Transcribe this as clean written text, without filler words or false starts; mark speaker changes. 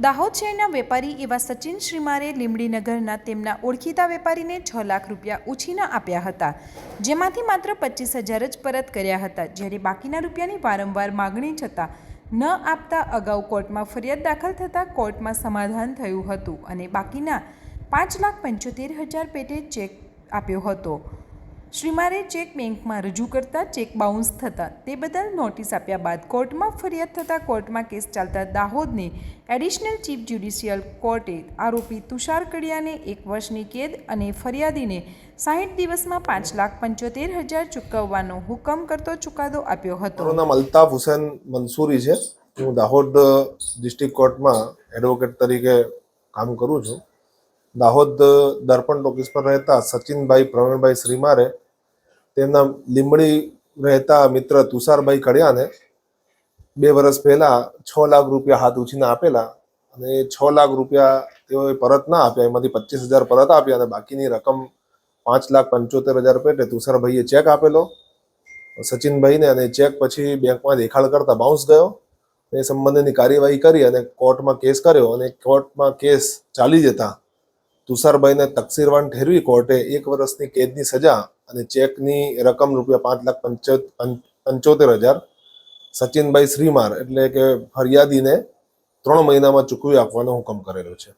Speaker 1: દાહોદ શહેરના વેપારી એવા સચિન શ્રીમારે લીંબડીનગરના તેમના ઓળખીતા વેપારીને 6 લાખ રૂપિયા ઉછીના આપ્યા હતા, જેમાંથી માત્ર 25,000 જ પરત કર્યા હતા, જ્યારે બાકીના રૂપિયાની વારંવાર માગણી છતાં ન આપતા અગાઉ કોર્ટમાં ફરિયાદ દાખલ થતાં કોર્ટમાં સમાધાન થયું હતું અને બાકીના 5,75,000 પેટે ચેક આપ્યો હતો. શ્રીમારે ચેક બેંકમાં રજૂ કરતા ચેક બાઉન્સ થતાં તે બદલ નોટિસ આપ્યા બાદ કોર્ટમાં ફરિયાદ થતાં કોર્ટમાં કેસ ચાલતા દાહોદની એડિશનલ ચીફ જ્યુડિશિયલ કોર્ટે આરોપી તુષાર કડિયાને 1 વર્ષની કેદ અને ફરિયાદીને 60 દિવસમાં 5,75,000 ચૂકવવાનો હુકમ કરતો ચુકાદો આપ્યો હતો.
Speaker 2: મારું નામ અલ્તાફ હુસૈન મંસૂરી છે. હું દાહોદ ડિસ્ટ્રિક્ટ કોર્ટમાં એડવોકેટ તરીકે કામ કરું છું. દાહોદ દર્પણ ટોકીસ પર રહેતા સચિનભાઈ પ્રવીણભાઈ શ્રીમારે તેમના લીંબડી રહેતા મિત્ર તુષારભાઈ કડિયાને 2 વર્ષ પહેલાં 6 લાખ રૂપિયા હાથ ઉછીના આપેલા અને 6 લાખ રૂપિયા તેઓએ પરત ના આપ્યા. એમાંથી 25,000 પરત આપ્યા અને બાકીની રકમ 5,75,000 પેટે તુષારભાઈએ ચેક આપેલો સચિનભાઈને અને ચેક પછી બેંકમાં દેખાડ કરતા બાઉન્સ ગયો. એ સંબંધની કાર્યવાહી કરી અને કોર્ટમાં કેસ કર્યો અને કોર્ટમાં કેસ ચાલી જતા તુષારભાઈને તકસીરવાન ઠેરવી કોર્ટે 1 વર્ષની કેદની સજા અને ચેકની રકમ ₹5,75,000 સચિનભાઈ શ્રીમાર એટલે કે ફરિયાદીને 3 મહિનામાં ચૂકવી આપવાનો હુકમ કરેલો છે.